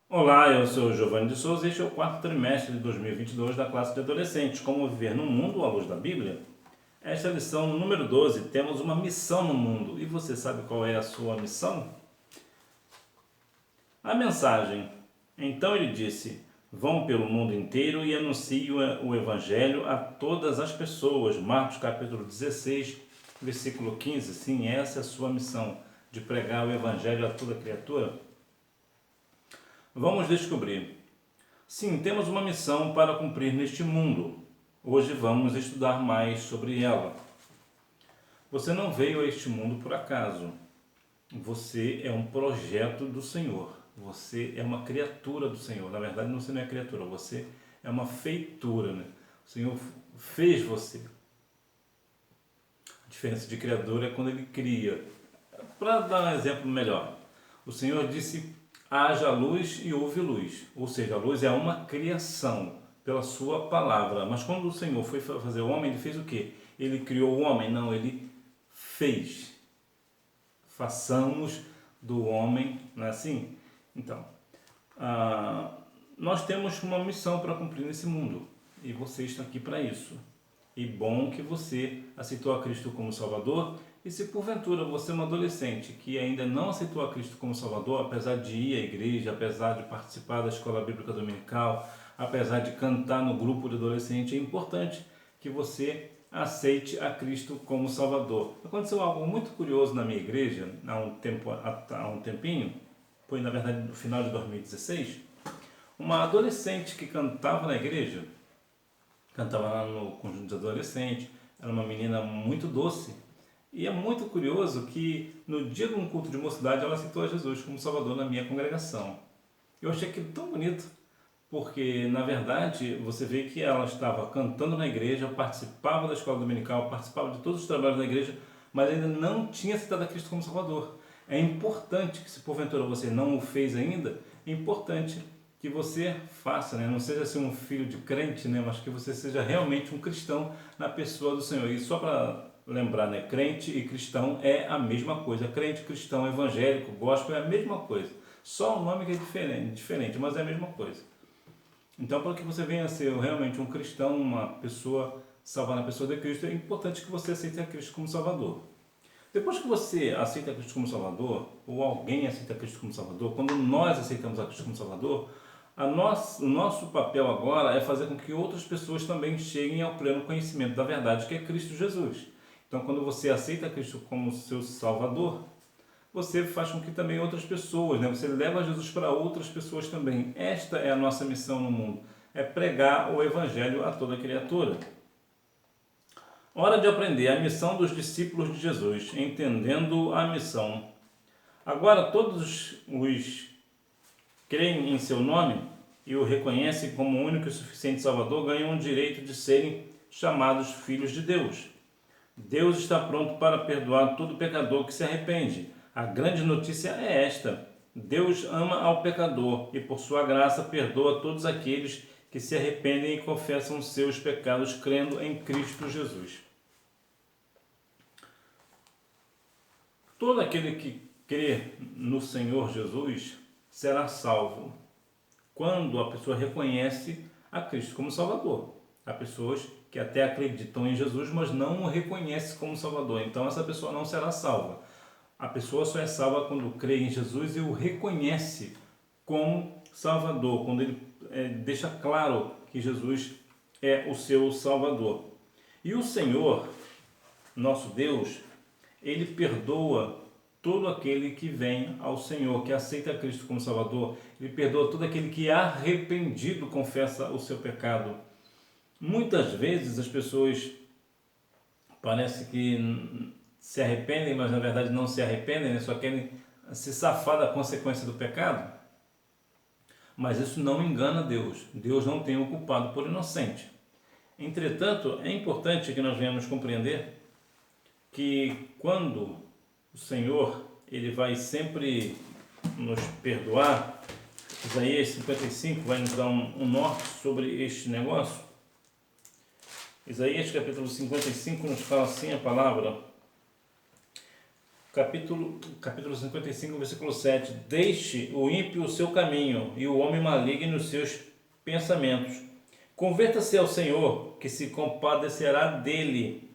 Olá, eu sou o Giovanni de Souza e este é o quarto trimestre de 2022 da classe de adolescentes. Como viver no mundo à luz da Bíblia? Esta é a lição número 12. Temos uma missão no mundo. E você sabe qual é a sua missão? A mensagem. Então ele disse: Vão pelo mundo inteiro e anunciem o Evangelho a todas as pessoas. Marcos capítulo 16, versículo 15. Sim, essa é a sua missão, de pregar o Evangelho a toda criatura. Vamos descobrir. Sim, temos uma missão para cumprir neste mundo. Hoje vamos estudar mais sobre ela. Você não veio a este mundo por acaso. Você é um projeto do Senhor. Você é uma criatura do Senhor. Na verdade, você não é criatura, você é uma feitura, né? O Senhor fez você. A diferença de criador é quando ele cria. Para dar um exemplo melhor, o Senhor disse: haja luz e houve luz. Ou seja, a luz é uma criação pela sua palavra. Mas quando o Senhor foi fazer o homem, ele fez o quê? Ele criou o homem? Não, ele fez. Façamos do homem, não é assim? Então, nós temos uma missão para cumprir nesse mundo. E você está aqui para isso. E bom que você aceitou a Cristo como Salvador. E se porventura você é um adolescente que ainda não aceitou a Cristo como Salvador, apesar de ir à igreja, apesar de participar da escola bíblica dominical, apesar de cantar no grupo de adolescente, é importante que você aceite a Cristo como Salvador. Aconteceu algo muito curioso na minha igreja há um tempinho, foi na verdade no final de 2016, uma adolescente que cantava na igreja, cantava lá no conjunto de adolescentes, era uma menina muito doce. E é muito curioso que no dia de um culto de mocidade ela aceitou a Jesus como Salvador na minha congregação. Eu achei aquilo tão bonito, porque na verdade você vê que ela estava cantando na igreja, participava da escola dominical, participava de todos os trabalhos da igreja, mas ainda não tinha aceitado a Cristo como Salvador. É importante que, se porventura você não o fez ainda, é importante que você faça, né? Não seja assim um filho de crente, né? Mas que você seja realmente um cristão na pessoa do Senhor. E só para lembrar, né? Crente e cristão é a mesma coisa. Crente, cristão, evangélico, gospel é a mesma coisa. Só o nome que é diferente, mas é a mesma coisa. Então, para que você venha a ser realmente um cristão, uma pessoa salva na pessoa de Cristo, é importante que você aceite a Cristo como Salvador. Depois que você aceita Cristo como Salvador, ou alguém aceita Cristo como Salvador, quando nós aceitamos a Cristo como Salvador, o nosso papel agora é fazer com que outras pessoas também cheguem ao pleno conhecimento da verdade, que é Cristo Jesus. Então, quando você aceita Cristo como seu Salvador, você faz com que também outras pessoas, né? Você leva Jesus para outras pessoas também. Esta é a nossa missão no mundo, é pregar o Evangelho a toda criatura. Hora de aprender a missão dos discípulos de Jesus, entendendo a missão. Agora todos os creem em seu nome e o reconhecem como o único e suficiente Salvador ganham o direito de serem chamados filhos de Deus. Deus está pronto para perdoar todo pecador que se arrepende. A grande notícia é esta: Deus ama ao pecador e, por sua graça, perdoa todos aqueles que se arrependem e confessam seus pecados crendo em Cristo Jesus. Todo aquele que crê no Senhor Jesus será salvo quando a pessoa reconhece a Cristo como Salvador. Há pessoas que até acreditam em Jesus, mas não o reconhecem como Salvador. Então essa pessoa não será salva. A pessoa só é salva quando crê em Jesus e o reconhece como Salvador, quando ele deixa claro que Jesus é o seu Salvador. E o Senhor, nosso Deus, ele perdoa todo aquele que vem ao Senhor, que aceita Cristo como Salvador. Ele perdoa todo aquele que arrependido confessa o seu pecado. Muitas vezes as pessoas parece que se arrependem, mas na verdade não se arrependem, né? Só querem se safar da consequência do pecado. Mas isso não engana Deus. Deus não tem o culpado por inocente. Entretanto, é importante que nós venhamos compreender que quando o Senhor ele vai sempre nos perdoar, Isaías 55 vai nos dar um norte sobre este negócio. Isaías capítulo 55 nos fala assim a palavra: capítulo 55, versículo 7. Deixe o ímpio o seu caminho e o homem maligno os seus pensamentos. Converta-se ao Senhor, que se compadecerá dele,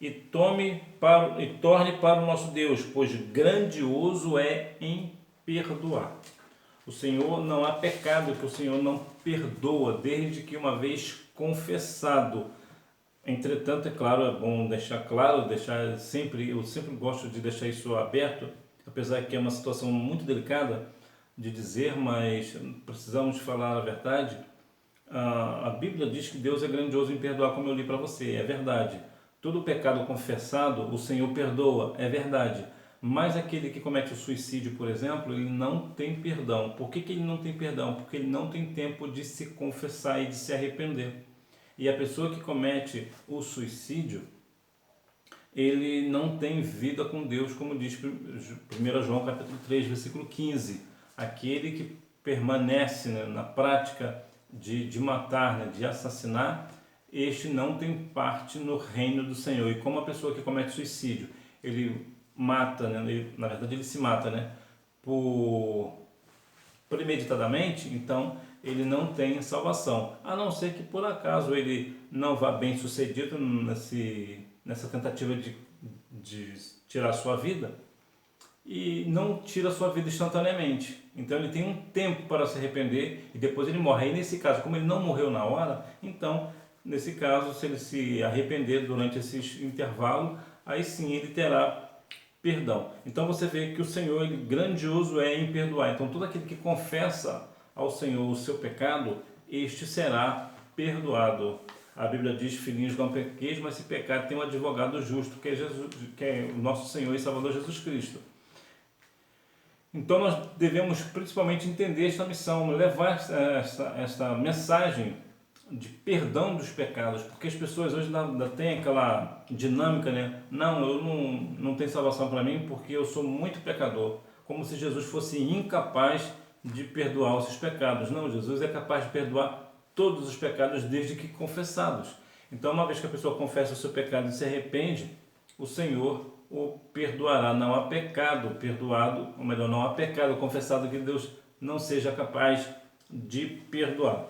e torne para o nosso Deus, pois grandioso é em perdoar. O Senhor, não há pecado que o Senhor não perdoa, desde que uma vez confessado. Entretanto, é claro, é bom deixar claro, eu sempre gosto de deixar isso aberto, apesar que é uma situação muito delicada de dizer, mas precisamos falar a verdade. A Bíblia diz que Deus é grandioso em perdoar, como eu li para você, é verdade. Todo pecado confessado, o Senhor perdoa, é verdade. Mas aquele que comete o suicídio, por exemplo, ele não tem perdão. Por que ele não tem perdão? Porque ele não tem tempo de se confessar e de se arrepender. E a pessoa que comete o suicídio, ele não tem vida com Deus, como diz 1 João capítulo 3, versículo 15. Aquele que permanece, né, na prática de matar, né, de assassinar, este não tem parte no reino do Senhor. E como a pessoa que comete suicídio, ele mata, né, na verdade ele se mata, né, premeditadamente, então ele não tem salvação, a não ser que por acaso ele não vá bem sucedido nessa tentativa de tirar a sua vida, e não tira a sua vida instantaneamente. Então ele tem um tempo para se arrepender e depois ele morre. Aí nesse caso, como ele não morreu na hora, então nesse caso, se ele se arrepender durante esse intervalo, aí sim ele terá perdão. Então você vê que o Senhor, ele grandioso é em perdoar. Então todo aquele que confessa ao Senhor o seu pecado, este será perdoado. A Bíblia diz: filhinhos, não pequeis, mas se pecar, tem um advogado justo, que é Jesus, que é o nosso Senhor e Salvador Jesus Cristo. Então nós devemos principalmente entender esta missão, levar esta mensagem de perdão dos pecados, porque as pessoas hoje ainda têm aquela dinâmica, né? Não, eu não tenho salvação para mim porque eu sou muito pecador, como se Jesus fosse incapaz de perdoar os seus pecados. Não, Jesus é capaz de perdoar todos os pecados desde que confessados. Então, uma vez que a pessoa confessa o seu pecado e se arrepende, o Senhor o perdoará. Não há pecado perdoado, ou melhor, não há pecado confessado que Deus não seja capaz de perdoar.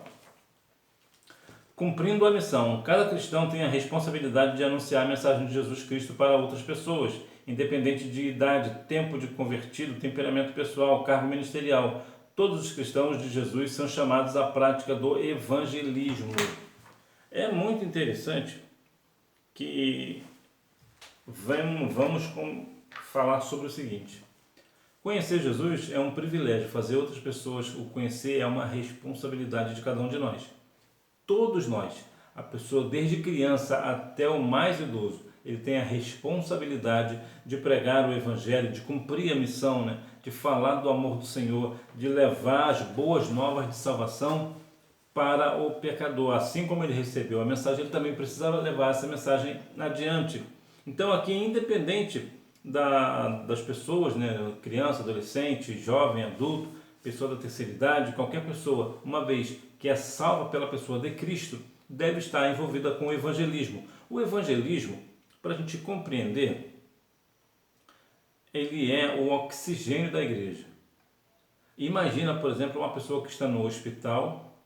Cumprindo a missão, cada cristão tem a responsabilidade de anunciar a mensagem de Jesus Cristo para outras pessoas, independente de idade, tempo de convertido, temperamento pessoal, cargo ministerial. Todos os cristãos de Jesus são chamados à prática do evangelismo. É muito interessante que vamos falar sobre o seguinte: conhecer Jesus é um privilégio, fazer outras pessoas o conhecer é uma responsabilidade de cada um de nós. Todos nós, a pessoa desde criança até o mais idoso, ele tem a responsabilidade de pregar o Evangelho, de cumprir a missão, né? De falar do amor do Senhor, de levar as boas novas de salvação para o pecador. Assim como ele recebeu a mensagem, ele também precisava levar essa mensagem adiante. Então aqui, independente das pessoas, né? Criança, adolescente, jovem, adulto, pessoa da terceira idade, qualquer pessoa, uma vez que é salva pela pessoa de Cristo, deve estar envolvida com o evangelismo. O evangelismo, para a gente compreender, ele é o oxigênio da igreja. Imagina, por exemplo, uma pessoa que está no hospital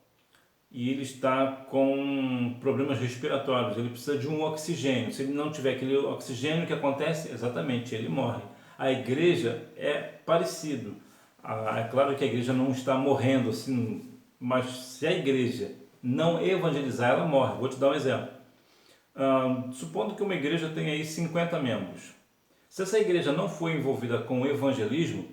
e ele está com problemas respiratórios, ele precisa de um oxigênio. Se ele não tiver aquele oxigênio, o que acontece? Exatamente, ele morre. A igreja é parecido. É claro que a igreja não está morrendo assim, mas se a igreja não evangelizar, ela morre. Vou te dar um exemplo. Supondo que uma igreja tenha aí 50 membros. Se essa igreja não for envolvida com o evangelismo,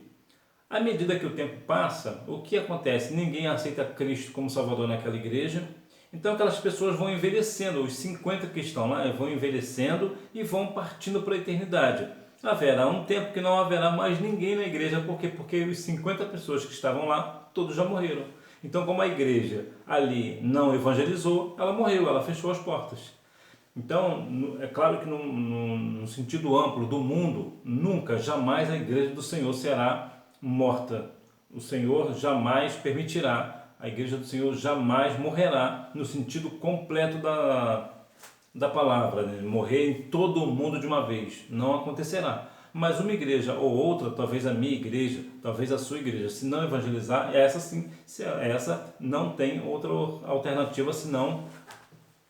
à medida que o tempo passa, o que acontece? Ninguém aceita Cristo como Salvador naquela igreja. Então aquelas pessoas vão envelhecendo, os 50 que estão lá vão envelhecendo e vão partindo para a eternidade. Haverá um tempo que não haverá mais ninguém na igreja, por quê? Porque os 50 pessoas que estavam lá, todos já morreram. Então, como a igreja ali não evangelizou, ela morreu, ela fechou as portas. Então, é claro que no sentido amplo do mundo, nunca, jamais a igreja do Senhor será morta. O Senhor jamais permitirá, a igreja do Senhor jamais morrerá no sentido completo da palavra, né? Morrer em todo o mundo de uma vez, não acontecerá. Mas uma igreja ou outra, talvez a minha igreja, talvez a sua igreja, se não evangelizar, essa sim, essa não tem outra alternativa senão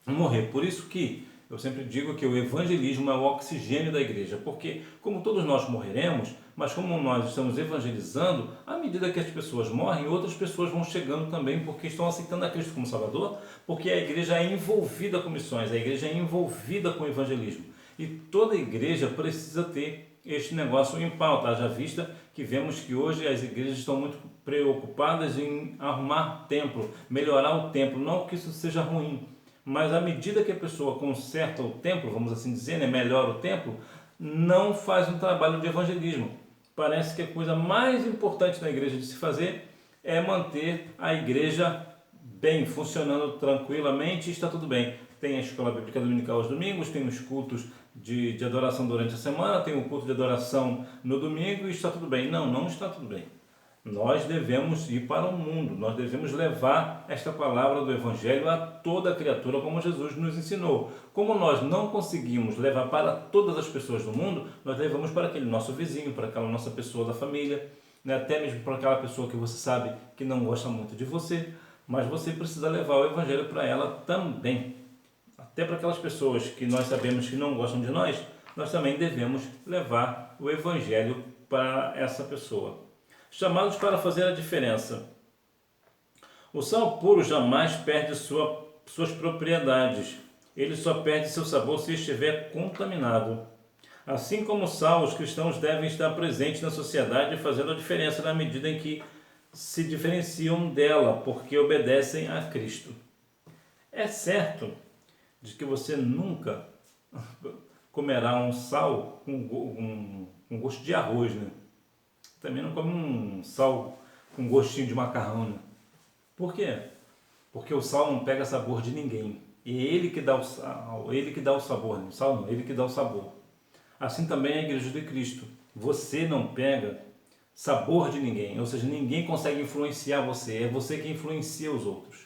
morrer. Por isso que eu sempre digo que o evangelismo é o oxigênio da igreja, porque como todos nós morreremos, mas como nós estamos evangelizando, à medida que as pessoas morrem, outras pessoas vão chegando também, porque estão aceitando a Cristo como Salvador, porque a igreja é envolvida com missões, a igreja é envolvida com o evangelismo. E toda igreja precisa ter este negócio em pauta, haja vista que vemos que hoje as igrejas estão muito preocupadas em arrumar templo, melhorar o templo, não que isso seja ruim, mas à medida que a pessoa conserta o templo, vamos assim dizer, melhora o templo, não faz um trabalho de evangelismo. Parece que a coisa mais importante na igreja de se fazer é manter a igreja bem, funcionando tranquilamente e está tudo bem. Tem a escola bíblica dominical aos domingos, tem os cultos de adoração durante a semana, tem o culto de adoração no domingo e está tudo bem. Não, não está tudo bem. Nós devemos ir para o mundo, nós devemos levar esta palavra do Evangelho a toda criatura, como Jesus nos ensinou. Como nós não conseguimos levar para todas as pessoas do mundo, nós levamos para aquele nosso vizinho, para aquela nossa pessoa da família, até mesmo para aquela pessoa que você sabe que não gosta muito de você, mas você precisa levar o Evangelho para ela também. Até para aquelas pessoas que nós sabemos que não gostam de nós, nós também devemos levar o Evangelho para essa pessoa. Chamados para fazer a diferença. O sal puro jamais perde suas propriedades. Ele só perde seu sabor se estiver contaminado. Assim como o sal, os cristãos devem estar presentes na sociedade fazendo a diferença na medida em que se diferenciam dela, porque obedecem a Cristo. É certo de que você nunca comerá um sal com gosto de arroz, né? Também não come um sal com gostinho de macarrão, né? Por quê? Porque o sal não pega sabor de ninguém. E é ele que dá o sal, ele que dá o sabor, né? O sal não, ele que dá o sabor. Assim também é a igreja de Cristo. Você não pega sabor de ninguém, ou seja, ninguém consegue influenciar você, é você que influencia os outros.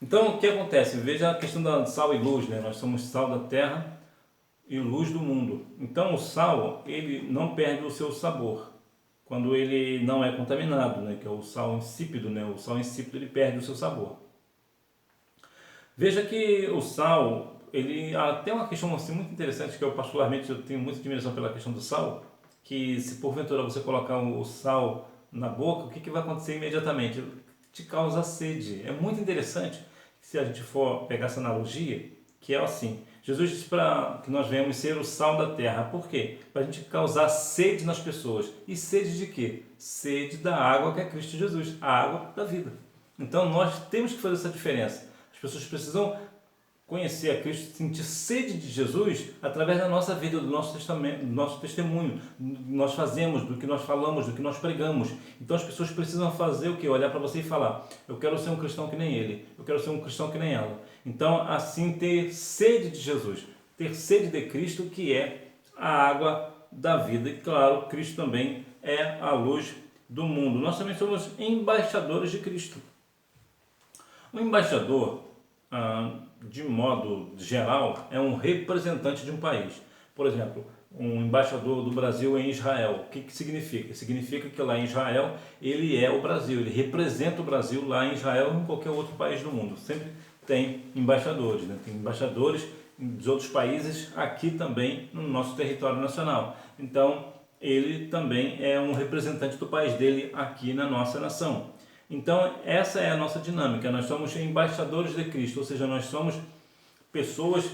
Então, o que acontece? Veja a questão da sal e luz, né? Nós somos sal da terra e luz do mundo. Então o sal, ele não perde o seu sabor quando ele não é contaminado, né? Que é o sal insípido, né? O sal insípido ele perde o seu sabor. Veja que o sal, ele tem uma questão assim, muito interessante que eu particularmente eu tenho muita admiração pela questão do sal, que se porventura você colocar o sal na boca, o que vai acontecer imediatamente? Te causa sede. É muito interessante se a gente for pegar essa analogia, que é assim. Jesus disse para que nós venhamos ser o sal da terra. Por quê? Para a gente causar sede nas pessoas. E sede de quê? Sede da água que é Cristo Jesus, a água da vida. Então nós temos que fazer essa diferença. As pessoas precisam conhecer a Cristo, sentir sede de Jesus através da nossa vida, do nosso testamento, do nosso testemunho, do que nós fazemos, do que nós falamos, do que nós pregamos. Então as pessoas precisam fazer o quê? Olhar para você e falar: eu quero ser um cristão que nem ele, eu quero ser um cristão que nem ela. Então assim ter sede de Jesus, ter sede de Cristo, que é a água da vida. E claro, Cristo também é a luz do mundo. Nós também somos embaixadores de Cristo. O embaixador, de modo geral, é um representante de um país. Por exemplo, um embaixador do Brasil em Israel. O que significa? Significa que lá em Israel ele é o Brasil, ele representa o Brasil lá em Israel ou em qualquer outro país do mundo. Sempre tem embaixadores, né? Tem embaixadores dos outros países aqui também no nosso território nacional. Então, ele também é um representante do país dele aqui na nossa nação. Então, essa é a nossa dinâmica. Nós somos embaixadores de Cristo, ou seja, nós somos pessoas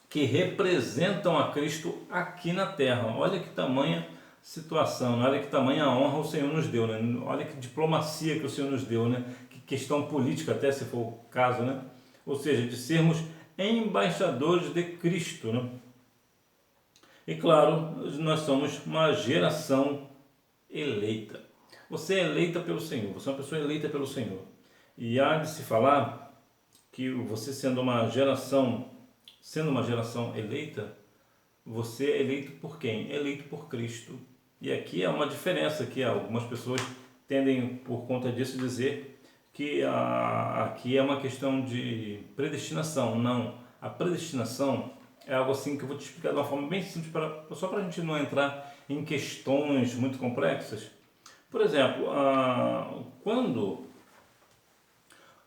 que representam a Cristo aqui na terra. Olha que tamanha situação, olha que tamanha honra o Senhor nos deu, né? Olha que diplomacia que o Senhor nos deu, né? Que questão política, até se for o caso, né? Ou seja, de sermos embaixadores de Cristo, né? E claro, nós somos uma geração eleita. Você é eleita pelo Senhor, você é uma pessoa eleita pelo Senhor. E há de se falar que você sendo uma geração eleita, você é eleito por quem? Eleito por Cristo. E aqui é uma diferença que algumas pessoas tendem, por conta disso, dizer que aqui é uma questão de predestinação. Não, a predestinação É algo assim que eu vou te explicar de uma forma bem simples, só para a gente não entrar em questões muito complexas. Por exemplo, quando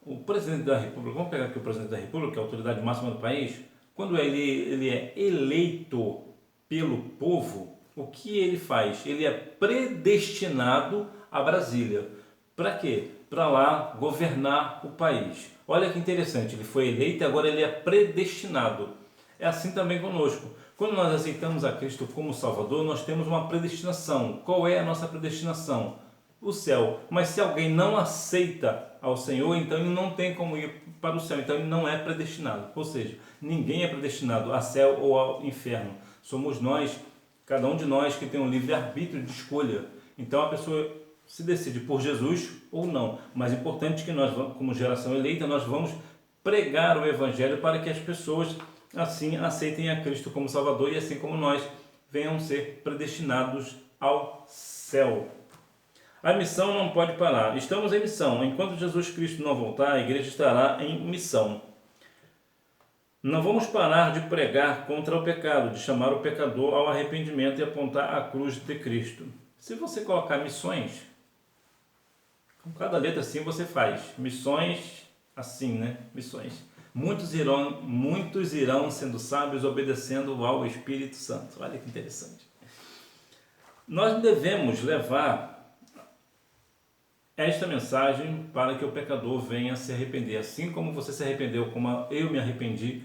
o presidente da República, vamos pegar aqui o presidente da República, que é a autoridade máxima do país, quando ele é eleito pelo povo, o que ele faz? Ele é predestinado a Brasília. Para quê? Para lá governar o país. Olha que interessante, ele foi eleito e agora ele é predestinado. É assim também conosco. Quando nós aceitamos a Cristo como Salvador, nós temos uma predestinação. Qual é a nossa predestinação? O céu. Mas se alguém não aceita ao Senhor, então ele não tem como ir para o céu. Então ele não é predestinado. Ou seja, ninguém é predestinado a céu ou ao inferno. Somos nós, cada um de nós, que tem um livre-arbítrio de escolha. Então a pessoa se decide por Jesus ou não. Mas é importante que nós, como geração eleita, nós vamos pregar o Evangelho para que as pessoas assim aceitem a Cristo como Salvador e assim como nós venham ser predestinados ao céu. A missão não pode parar. Estamos em missão. Enquanto Jesus Cristo não voltar, a igreja estará em missão. Não vamos parar de pregar contra o pecado, de chamar o pecador ao arrependimento e apontar a cruz de Cristo. Se você colocar missões, com cada letra assim você faz. Missões assim, né? Missões. Muitos irão sendo sábios obedecendo ao Espírito Santo. Olha que interessante. Nós devemos levar esta mensagem para que o pecador venha se arrepender. Assim como você se arrependeu, como eu me arrependi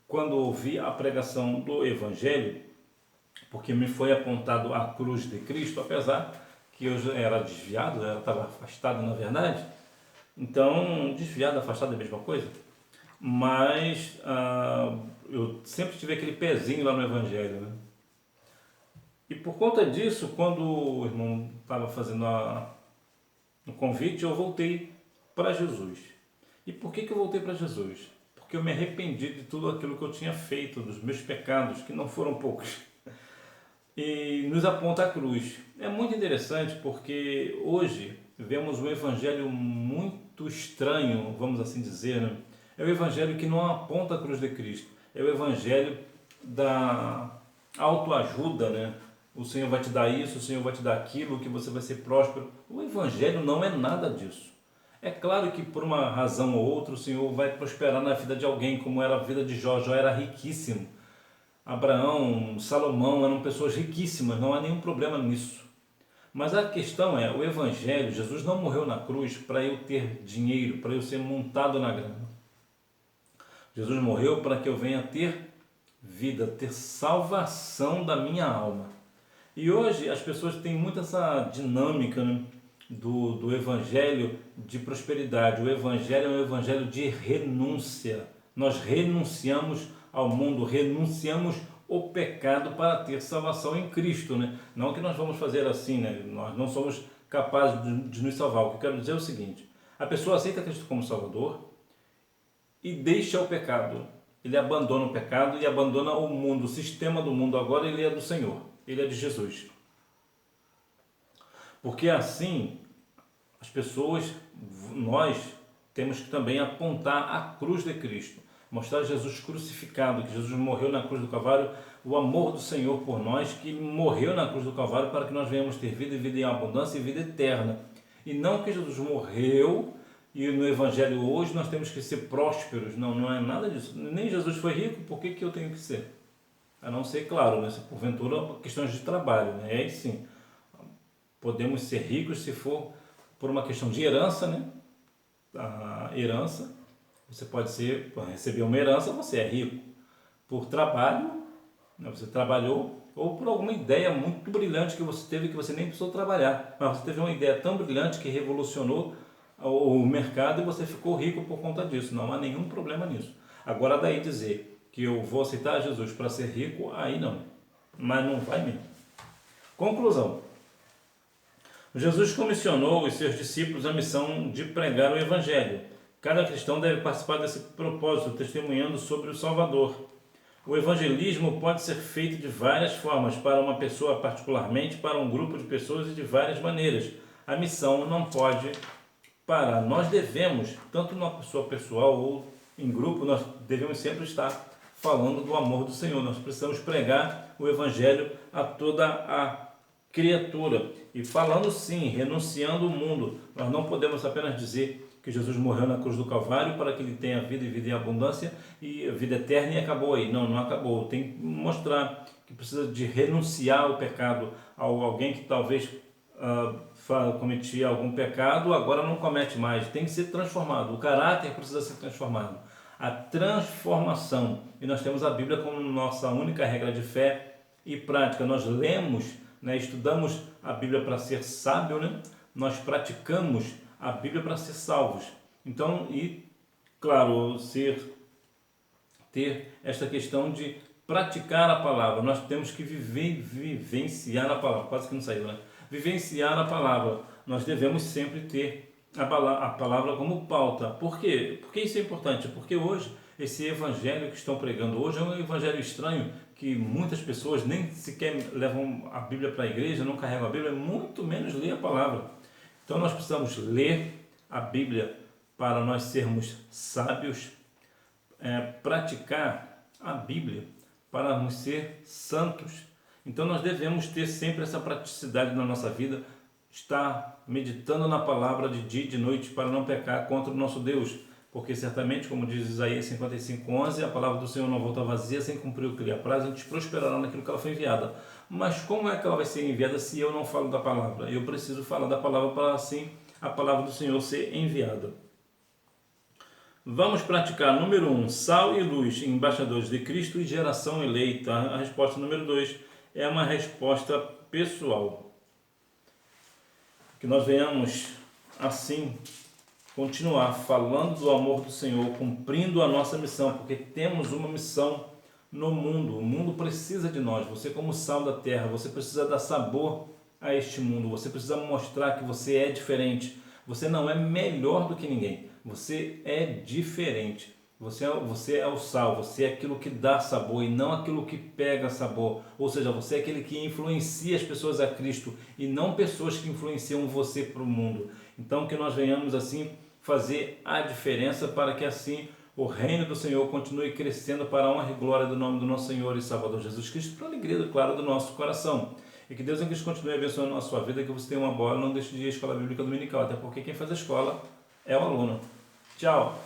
quando ouvi a pregação do Evangelho, porque me foi apontado a cruz de Cristo, apesar que eu já era desviado, eu estava afastado na verdade. Então, desviado, afastado é a mesma coisa. Mas eu sempre tive aquele pezinho lá no Evangelho, né? E por conta disso, quando o irmão estava fazendo o convite, eu voltei para Jesus. E por que eu voltei para Jesus? Porque eu me arrependi de tudo aquilo que eu tinha feito, dos meus pecados, que não foram poucos. E nos aponta a cruz. É muito interessante porque hoje vemos um Evangelho muito estranho, vamos assim dizer, né? É o Evangelho que não aponta a cruz de Cristo. É o Evangelho da autoajuda, né? O Senhor vai te dar isso, o Senhor vai te dar aquilo, que você vai ser próspero. O Evangelho não é nada disso. É claro que por uma razão ou outra o Senhor vai prosperar na vida de alguém, como era a vida de Jó. Jó era riquíssimo. Abraão, Salomão eram pessoas riquíssimas, não há nenhum problema nisso. Mas a questão é, o Evangelho, Jesus não morreu na cruz para eu ter dinheiro, para eu ser montado na grama. Jesus morreu para que eu venha ter vida, ter salvação da minha alma. E hoje as pessoas têm muito essa dinâmica, né, do Evangelho de prosperidade. O Evangelho é um Evangelho de renúncia. Nós renunciamos ao mundo, renunciamos o pecado para ter salvação em Cristo, né? Não que nós vamos fazer assim, né? Nós não somos capazes de nos salvar. O que eu quero dizer é o seguinte: a pessoa aceita Cristo como Salvador e deixa o pecado. Ele abandona o pecado e abandona o mundo, o sistema do mundo. Agora ele é do Senhor, ele é de Jesus. Porque assim, as pessoas, nós temos que também apontar a cruz de Cristo. Mostrar Jesus crucificado, que Jesus morreu na cruz do Calvário, o amor do Senhor por nós, que Ele morreu na cruz do Calvário para que nós venhamos ter vida e vida em abundância e vida eterna. E não que Jesus morreu e no Evangelho hoje nós temos que ser prósperos. Não, não é nada disso. Nem Jesus foi rico, por que eu tenho que ser? A não ser, claro, né, se porventura questões de trabalho, né? Aí sim, podemos ser ricos se for por uma questão de herança, né? A herança, você pode receber uma herança, você é rico. Por trabalho, né, você trabalhou, ou por alguma ideia muito brilhante que você teve, que você nem precisou trabalhar, mas você teve uma ideia tão brilhante que revolucionou o mercado e você ficou rico por conta disso. Não há nenhum problema nisso. Agora daí dizer que eu vou aceitar Jesus para ser rico, aí não. Mas não vai mesmo. Conclusão. Jesus comissionou os seus discípulos a missão de pregar o Evangelho. Cada cristão deve participar desse propósito, testemunhando sobre o Salvador. O evangelismo pode ser feito de várias formas, para uma pessoa particularmente, para um grupo de pessoas e de várias maneiras. A missão não pode parar. Nós devemos, tanto numa pessoa pessoal ou em grupo, nós devemos sempre estar falando do amor do Senhor. Nós precisamos pregar o Evangelho a toda a criatura. E falando sim, renunciando o mundo. Nós não podemos apenas dizer que Jesus morreu na cruz do Calvário para que ele tenha vida e vida em abundância e vida eterna e acabou aí. Não, não acabou. Tem que mostrar que precisa de renunciar ao pecado. Alguém que talvez cometia algum pecado, agora não comete mais. Tem que ser transformado. O caráter precisa ser transformado. A transformação. E nós temos a Bíblia como nossa única regra de fé e prática. Nós lemos, né, estudamos a Bíblia para ser sábio, né? Nós praticamos a Bíblia para ser salvos. Então, e claro, ter esta questão de praticar a palavra. Nós temos que vivenciar a palavra. Quase que não saiu, né? Vivenciar a palavra. Nós devemos sempre ter a palavra como pauta. Por quê? Porque isso é importante. Porque hoje, esse evangelho que estão pregando hoje é um evangelho estranho, que muitas pessoas nem sequer levam a Bíblia para a igreja, não carregam a Bíblia, muito menos ler a palavra. Então nós precisamos ler a Bíblia para nós sermos sábios, praticar a Bíblia para nos ser santos. Então nós devemos ter sempre essa praticidade na nossa vida, estar meditando na palavra de dia e de noite para não pecar contra o nosso Deus. Porque certamente, como diz Isaías 55:11, a palavra do Senhor não volta vazia sem cumprir o que lhe apraz, a gente prosperará naquilo que ela foi enviada. Mas como é que ela vai ser enviada se eu não falo da palavra? Eu preciso falar da palavra para assim a palavra do Senhor ser enviada. Vamos praticar, número 1, sal e luz, embaixadores de Cristo e geração eleita. A resposta número 2 é uma resposta pessoal. Que nós venhamos assim continuar falando do amor do Senhor, cumprindo a nossa missão, porque temos uma missão no mundo. O mundo precisa de nós. Você, como sal da terra, você precisa dar sabor a este mundo. Você precisa mostrar que você é diferente. Você não é melhor do que ninguém. Você é diferente. Você é o sal. Você é aquilo que dá sabor e não aquilo que pega sabor. Ou seja, você é aquele que influencia as pessoas a Cristo e não pessoas que influenciam você para o mundo. Então, que nós venhamos assim fazer a diferença para que assim o reino do Senhor continue crescendo para a honra e glória do nome do nosso Senhor e Salvador Jesus Cristo, para a alegria, claro, do nosso coração. E que Deus em Cristo continue abençoando a sua vida, que você tenha uma boa, não deixe de ir à escola bíblica dominical, até porque quem faz a escola é o aluno. Tchau!